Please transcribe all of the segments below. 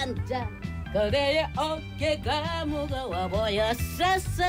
앉아 그대의 어깨가 무거워 보였었어.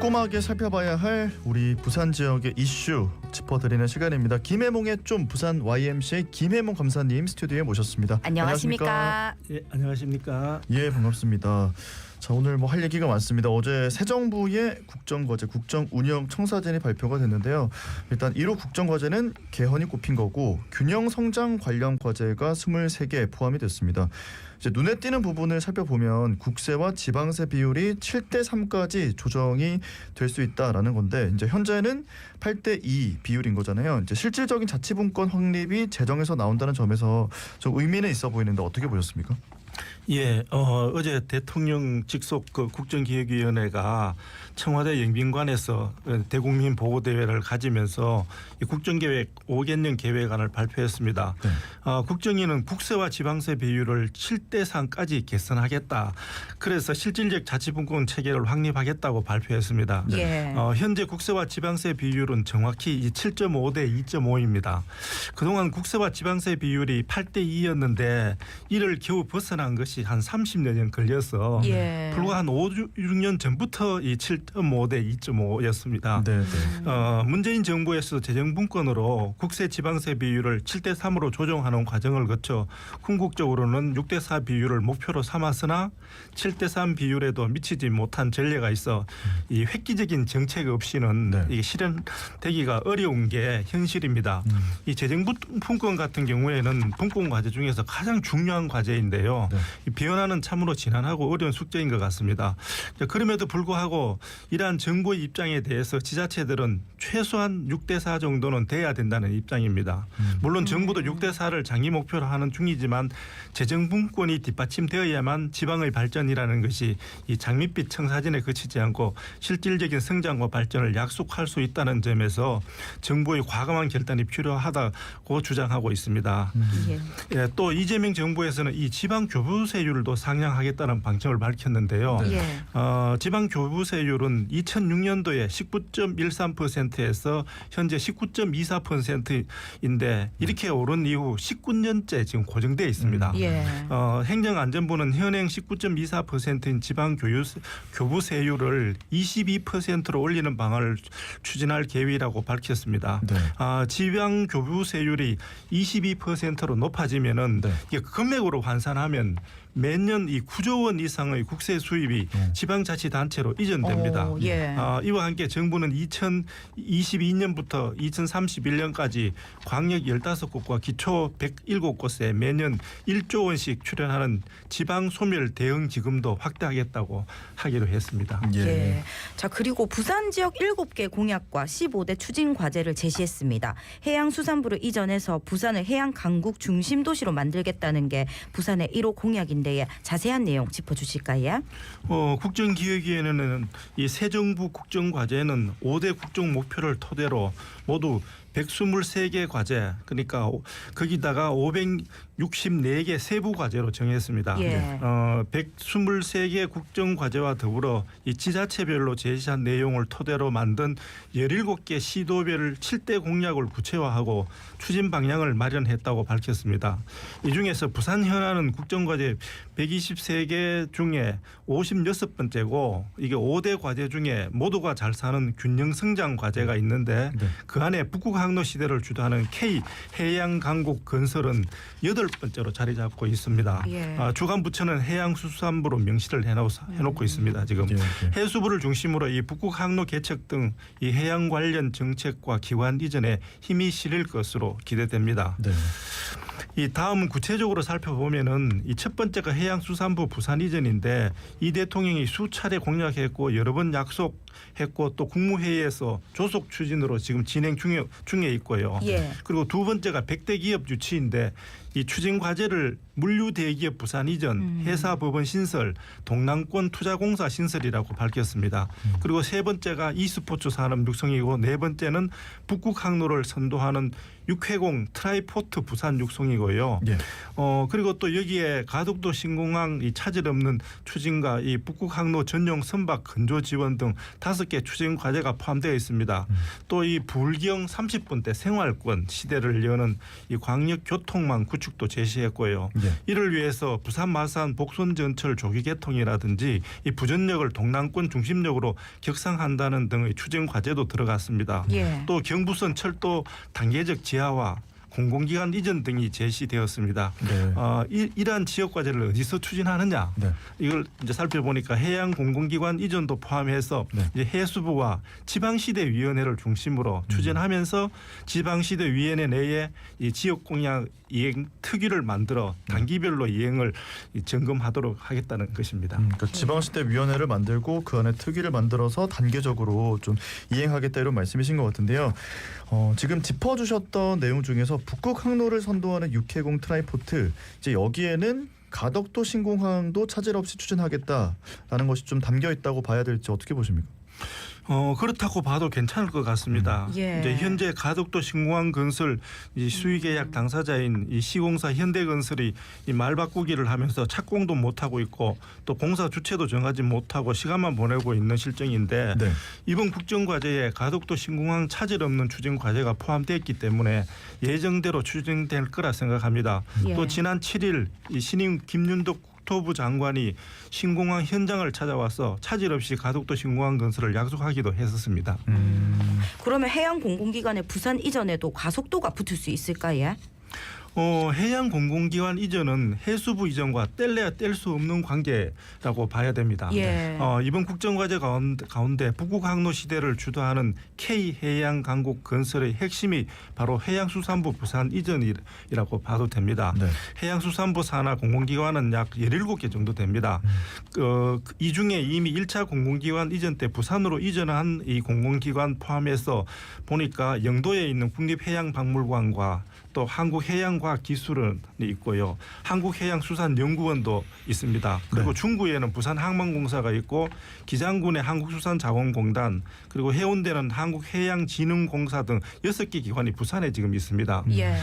꼼꼼하게 살펴봐야 할 우리 부산 지역의 이슈 짚어드리는 시간입니다. 김해몽의 좀 부산 YMCA 김해몽 감사님 스튜디오에 모셨습니다. 안녕하십니까? 예, 안녕하십니까? 예, 반갑습니다. 자, 오늘 뭐 할 얘기가 많습니다. 어제 새 정부의 국정과제, 국정운영 청사진이 발표가 됐는데요. 일단 1호 국정과제는 개헌이 꼽힌 거고 균형 성장 관련 과제가 23개 포함이 됐습니다. 이제 눈에 띄는 부분을 살펴보면 국세와 지방세 비율이 7대3까지 조정이 될 수 있다라는 건데 이제 현재는 8대2 비율인 거잖아요. 이제 실질적인 자치분권 확립이 재정에서 나온다는 점에서 좀 의미는 있어 보이는데 어떻게 보셨습니까? 예, 어제 대통령 직속 그 국정기획위원회가 청와대 영빈관에서 대국민 보고대회를 가지면서 이 국정계획 5개년 계획안을 발표했습니다. 네. 국정위는 국세와 지방세 비율을 7대3까지 개선하겠다. 그래서 실질적 자치분권 체계를 확립하겠다고 발표했습니다. 예. 현재 국세와 지방세 비율은 정확히 7.5대 2.5입니다. 그동안 국세와 지방세 비율이 8대2였는데 이를 겨우 벗어난 것이 한 30년 걸려서 예. 불과 한 5, 6년 전부터 이 7.5대 2.5였습니다. 네, 네. 문재인 정부에서 재정분권으로 국세 지방세 비율을 7대3으로 조정하는 과정을 거쳐 궁극적으로는 6대4 비율을 목표로 삼았으나 7대3 비율에도 미치지 못한 전례가 있어 이 획기적인 정책 없이는 네. 이게 실현되기가 어려운 게 현실입니다. 이 재정분권 같은 경우에는 분권 과제 중에서 가장 중요한 과제인데요. 네. 이 변화는 참으로 지난하고 어려운 숙제인 것 같습니다. 그럼에도 불구하고 이러한 정부의 입장에 대해서 지자체들은 최소한 6대4 정도는 돼야 된다는 입장입니다. 물론 정부도 6대4를 장기 목표로 하는 중이지만 재정분권이 뒷받침되어야만 지방의 발전이라는 것이 이 장밋빛 청사진에 그치지 않고 실질적인 성장과 발전을 약속할 수 있다는 점에서 정부의 과감한 결단이 필요하다고 주장하고 있습니다. 예. 예, 또 이재명 정부에서는 이 지방 교부세율도 상향하겠다는 방침을 밝혔는데요. 예. 지방 교부세율은 2006년도에 19.13%에서 현재 19.24%인데 이렇게 오른 이후 19년째 지금 고정되어 있습니다. 예. 행정안전부는 현행 19.24%인 지방 교부세율을 22%로 올리는 방안을 추진할 계획이라고 밝혔습니다. 네. 지방 교부세율이 22%로 높아지면은 네. 이게 금액으로 환산하면 매년 이 9조 원 이상의 국세 수입이 지방자치단체로 이전됩니다. 오, 예. 이와 함께 정부는 2022년부터 2031년까지 광역 15곳과 기초 107곳에 매년 1조 원씩 출연하는 지방 소멸 대응 기금도 확대하겠다고 하기로 했습니다. 예. 예. 자, 그리고 부산 지역 7개 공약과 15대 추진 과제를 제시했습니다. 해양수산부를 이전해서 부산을 해양 강국 중심 도시로 만들겠다는 게 부산의 1호 공약인데 자세한 내용 짚어주실까요? 국정기획위원회는 이 새 정부 국정과제는 5대 국정 목표를 토대로 모두 123개 과제, 그러니까 거기다가 564개 세부 과제로 정했습니다. 예. 123개 국정 과제와 더불어 이 지자체별로 제시한 내용을 토대로 만든 17개 시도별 7대 공약을 구체화하고 추진 방향을 마련했다고 밝혔습니다. 이 중에서 부산 현안은 국정과제 123개 중에 56번째고 이게 5대 과제 중에 모두가 잘 사는 균형 성장 과제가 있는데 네. 그 안에 북극 항로 시대를 주도하는 K 해양 강국 건설은 8번째로 자리 잡고 있습니다. 예. 주간 부처는 해양수산부로 명시를 해놓고 있습니다. 지금 예, 예. 해수부를 중심으로 이 북극 항로 개척 등 이 해양 관련 정책과 기관 이전에 힘이 실릴 것으로 기대됩니다. 네. 이 다음은 구체적으로 살펴보면은 이 첫 번째가 해양수산부 부산 이전인데 이 대통령이 수차례 공약했고 여러 번 약속했고 또 국무회의에서 조속 추진으로 지금 진행 중에 있고요. 예. 그리고 두 번째가 100대 기업 유치인데 이 추진 과제를 물류대기업 부산 이전, 회사법원 신설, 동남권 투자공사 신설이라고 밝혔습니다. 그리고 세 번째가 e스포츠 산업 육성이고 네 번째는 북극 항로를 선도하는 육해공 트라이포트 부산 육성이고요. 예. 그리고 또 여기에 가덕도 신공항 이 차질 없는 추진과 이 북극 항로 전용 선박 건조 지원 등 5개 추진 과제가 포함되어 있습니다. 또 이 불경 30분대 생활권 시대를 여는 이 광역 교통망 구축도 제시했고요. 예. 이를 위해서 부산 마산 복선 전철 조기 개통이라든지 이 부전역을 동남권 중심역으로 격상한다는 등의 추진 과제도 들어갔습니다. 예. 또 경부선 철도 단계적 지하화, 공공기관 이전 등이 제시되었습니다. 네. 이러한 지역 과제를 어디서 추진하느냐? 네. 이걸 이제 살펴보니까 해양 공공기관 이전도 포함해서 네. 이제 해수부와 지방시대위원회를 중심으로 추진하면서 지방시대위원회 내에 이 지역 공약 이행 특위를 만들어 단기별로 이행을 점검하도록 하겠다는 것입니다. 그러니까 지방시대위원회를 만들고 그 안에 특위를 만들어서 단계적으로 좀 이행하겠다 이런 말씀이신 것 같은데요. 지금 짚어주셨던 내용 중에서 북극 항로를 선도하는 육해공 트라이포트 이제 여기에는 가덕도 신공항도 차질 없이 추진하겠다라는 것이 좀 담겨 있다고 봐야 될지 어떻게 보십니까? 그렇다고 봐도 괜찮을 것 같습니다. 예. 이제 현재 가덕도 신공항 건설 이 수의계약 당사자인 이 시공사 현대건설이 이 말 바꾸기를 하면서 착공도 못 하고 있고 또 공사 주체도 정하지 못하고 시간만 보내고 있는 실정인데 네. 이번 국정과제에 가덕도 신공항 차질 없는 추진 과제가 포함되어 있기 때문에 예정대로 추진될 거라 생각합니다. 예. 또 지난 7일 이 신임 김윤덕 국토부 장관이 신공항 현장을 찾아와서 차질 없이 가덕도 신공항 건설을 약속하기도 했었습니다. 그러면 해양 공공기관의 부산 이전에도 가속도가 붙을 수 있을까 예? 해양 공공기관 이전은 해수부 이전과 뗄래야 뗄 수 없는 관계라고 봐야 됩니다. 예. 이번 국정과제 가운데 북극 항로 시대를 주도하는 K해양 강국 건설의 핵심이 바로 해양수산부 부산 이전이라고 봐도 됩니다. 네. 해양수산부 산하 공공기관은 약 17개 정도 됩니다. 이 중에 이미 1차 공공기관 이전 때 부산으로 이전한 이 공공기관 포함해서 보니까 영도에 있는 국립해양박물관과 또 한국해양과학기술원이 있고요. 한국해양수산연구원도 있습니다. 그리고 네. 중구에는 부산항만공사가 있고 기장군의 한국수산자원공단 그리고 해운대는 한국해양진흥공사 등 6개 기관이 부산에 지금 있습니다. 예.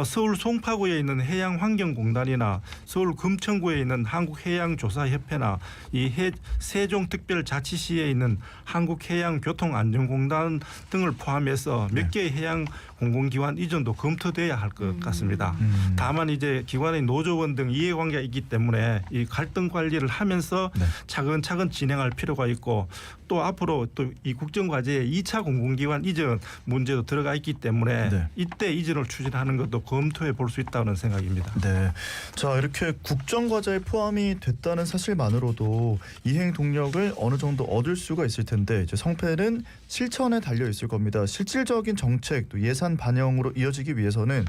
서울 송파구에 있는 해양환경공단이나 서울 금천구에 있는 한국해양조사협회나 이 세종특별자치시에 있는 한국해양교통안전공단 등을 포함해서 몇 개의 해양 공공기관 이전도 검토돼야 할 것 같습니다. 다만 이제 기관의 노조원 등 이해관계가 있기 때문에 이 갈등 관리를 하면서 네. 차근차근 진행할 필요가 있고 또 앞으로 또 이 국정과제에 2차 공공기관 이전 문제도 들어가 있기 때문에 네. 이때 이전을 추진하는 것도 검토해 볼 수 있다는 생각입니다. 네. 자, 이렇게 국정과제에 포함이 됐다는 사실만으로도 이행 동력을 어느 정도 얻을 수가 있을 텐데 이제 성패는 실천에 달려 있을 겁니다. 실질적인 정책 또 예산 반영으로 이어지기 위해서는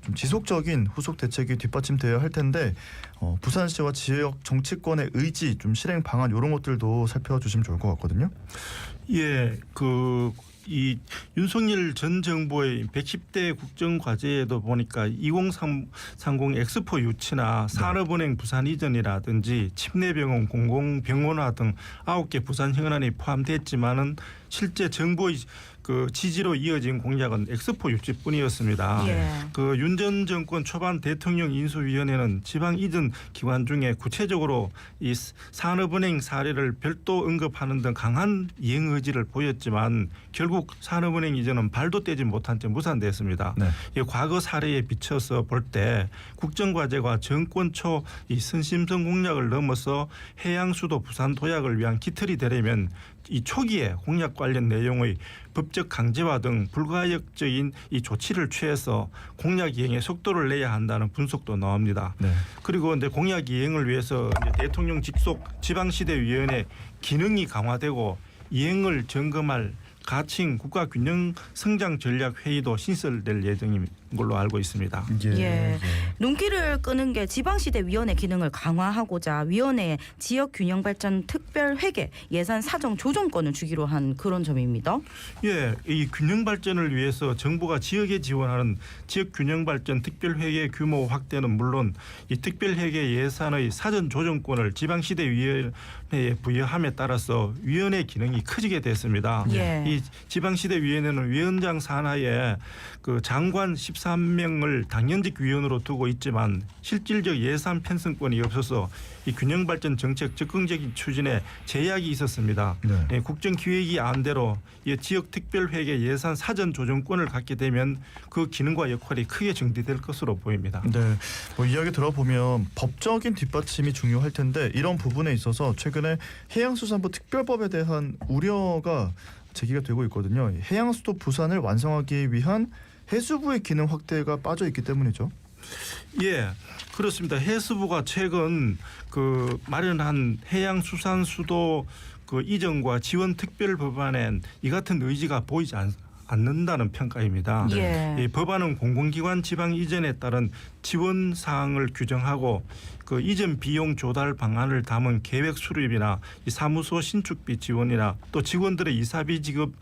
좀 지속적인 후속 대책이 뒷받침되어야 할 텐데 부산시와 지역 정치권의 의지, 좀 실행 방안 이런 것들도 살펴주시면 좋을 것 같거든요. 예, 이 윤석열 전 정부의 110대 국정과제에도 보니까 2030 엑스포 유치나 산업은행 부산 이전이라든지 침례병원 공공병원화 등 9개 부산 현안이 포함됐지만은 실제 정부의 지지로 이어진 공약은 엑스포 유치뿐이었습니다. 예. 윤 전 정권 초반 대통령 인수위원회는 지방 이전 기관 중에 구체적으로 이 산업은행 사례를 별도 언급하는 등 강한 이행 의지를 보였지만 결국 산업은행 이전은 발도 떼지 못한 채 무산됐습니다. 네. 이 과거 사례에 비춰서 볼 때 국정과제가 정권 초 이 선심성 공약을 넘어서 해양수도 부산 도약을 위한 기틀이 되려면 이 초기에 공약 관련 내용의 법적 강제화 등 불가역적인 이 조치를 취해서 공약 이행에 속도를 내야 한다는 분석도 나옵니다. 네. 그리고 이제 공약 이행을 위해서 이제 대통령 직속 지방시대위원회 기능이 강화되고 이행을 점검할 가칭 국가균형 성장 전략 회의도 신설될 예정입니다. 걸로 알고 있습니다. 예. 눈길을 끄는 게 지방시대위원회 기능을 강화하고자 위원회에 지역균형발전 특별회계 예산 사정 조정권을 주기로 한 그런 점입니다. 예, 이 균형 발전을 위해서 정부가 지역에 지원하는 지역 균형 발전 특별회계 규모 확대는 물론 이 특별회계 예산의 사전 조정권을 지방시대위원회에 부여함에 따라서 위원회 기능이 커지게 됐습니다. 예. 이 지방시대위원회는 위원장 산하에 그 장관 13명을 당연직 위원으로 두고 있지만 실질적 예산 편성권이 없어서 이 균형 발전 정책 적극적인 추진에 제약이 있었습니다. 네. 예, 국정기획위 안대로 이 지역 특별회계 예산 사전 조정권을 갖게 되면 그 기능과 역할이 크게 정비될 것으로 보입니다. 네, 뭐 이야기 들어보면 법적인 뒷받침이 중요할 텐데 이런 부분에 있어서 최근에 해양수산부 특별법에 대한 우려가 제기가 되고 있거든요. 해양수도 부산을 완성하기 위한 해수부의 기능 확대가 빠져 있기 때문이죠. 예, 그렇습니다. 해수부가 최근 그 마련한 해양수산수도 그 이전과 지원 특별 법안엔 이 같은 의지가 보이지 않는다는 평가입니다. 예. 이 법안은 공공기관 지방 이전에 따른 지원 사항을 규정하고 그 이전 비용 조달 방안을 담은 계획 수립이나 이 사무소 신축비 지원이나 또 직원들의 이사비 지급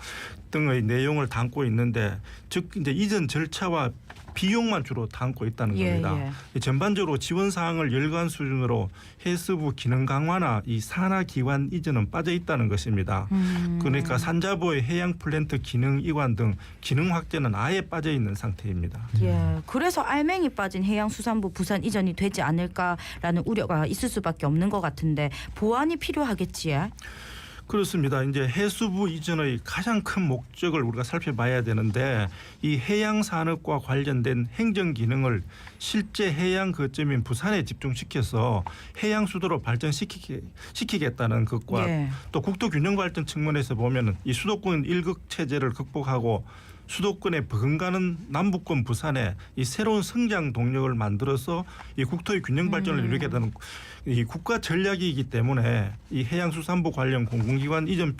등의 내용을 담고 있는데 즉 이제 이전 절차와 비용만 주로 담고 있다는 겁니다. 이 전반적으로 지원 사항을 열관 수준으로 해수부 기능 강화나 이 산하 기관 이전은 빠져 있다는 것입니다. 그러니까 산자부의 해양 플랜트 기능 이관 등 기능 확대는 아예 빠져 있는 상태입니다. 예, 그래서 알맹이 빠진 해양수산부 부산 이전이 되지 않을까라는 우려가 있을 수밖에 없는 것 같은데 보완이 필요하겠지요. 그렇습니다. 이제 해수부 이전의 가장 큰 목적을 우리가 살펴봐야 되는데 이 해양 산업과 관련된 행정 기능을 실제 해양 거점인 부산에 집중시켜서 해양 수도로 발전시키겠다는 것과 예. 또 국토 균형 발전 측면에서 보면은 이 수도권 일극 체제를 극복하고 수도권에 버금가는 남부권 부산에 이 새로운 성장 동력을 만들어서 이 국토의 균형 발전을 이루게 되는 이 국가 전략이기 때문에 이 해양수산부 관련 공공기관 이전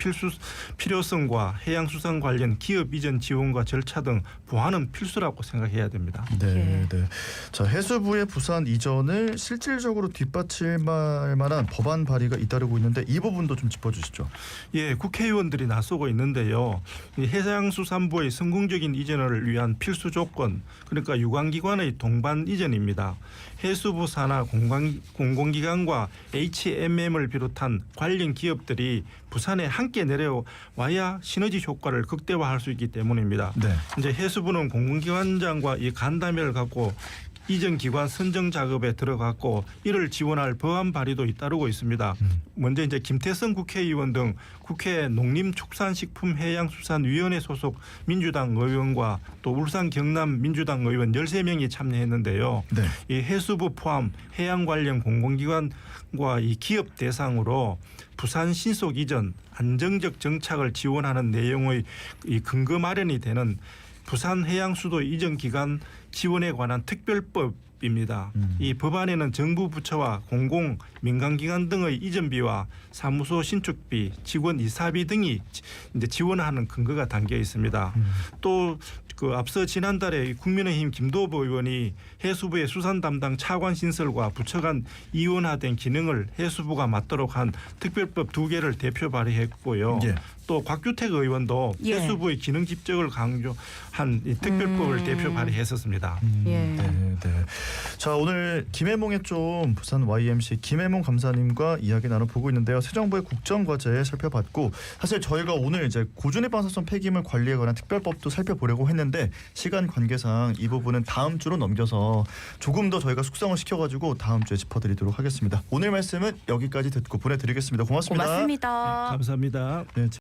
필요성과 해양수산 관련 기업 이전 지원과 절차 등 보완은 필수라고 생각해야 됩니다. 네, 네. 자, 해수부의 부산 이전을 실질적으로 뒷받침할 만한 법안 발의가 잇따르고 있는데 이 부분도 좀 짚어주시죠. 예, 국회의원들이 나서고 있는데요. 이 해양수산부의 성공적인 이전을 위한 필수 조건, 그러니까 유관기관의 동반 이전입니다. 해수부 산하 공공기관과 HMM을 비롯한 관련 기업들이 부산에 함께 내려와야 시너지 효과를 극대화할 수 있기 때문입니다. 네. 이제 해수부는 공공기관장과 이 간담회를 갖고 이전 기관 선정 작업에 들어갔고 이를 지원할 법안 발의도 잇따르고 있습니다. 먼저 이제 김태성 국회의원 등 국회 농림축산식품해양수산위원회 소속 민주당 의원과 또 울산 경남 민주당 의원 13명이 참여했는데요. 네. 이 해수부 포함 해양 관련 공공기관과 이 기업 대상으로 부산 신속 이전 안정적 정착을 지원하는 내용의 이 근거 마련이 되는 부산 해양수도 이전 기간 지원에 관한 특별법입니다. 이 법안에는 정부 부처와 공공 민간기관 등의 이전비와 사무소 신축비, 직원 이사비 등이 이제 지원하는 근거가 담겨 있습니다. 또 그 앞서 지난달에 국민의힘 김도부 의원이 해수부의 수산 담당 차관 신설과 부처 간 이원화된 기능을 해수부가 맡도록 한 특별법 2개를 대표 발의했고요. 예. 또 곽규택 의원도 예. 해수부의 기능 집적을 강조한 이 특별법을 대표 발의했었습니다. 예. 네, 네. 자, 오늘 김해몽의 좀 부산 YMC 김해몽 감사님과 이야기 나눠보고 있는데요. 새 정부의 국정과제 살펴봤고 사실 저희가 오늘 이제 고준위 방사선 폐기물 관리에 관한 특별법도 살펴보려고 했는데 시간 관계상 이 부분은 다음 주로 넘겨서 조금 더 저희가 숙성을 시켜가지고 다음 주에 짚어드리도록 하겠습니다. 오늘 말씀은 여기까지 듣고 보내드리겠습니다. 고맙습니다. 고맙습니다. 감사합니다. 네,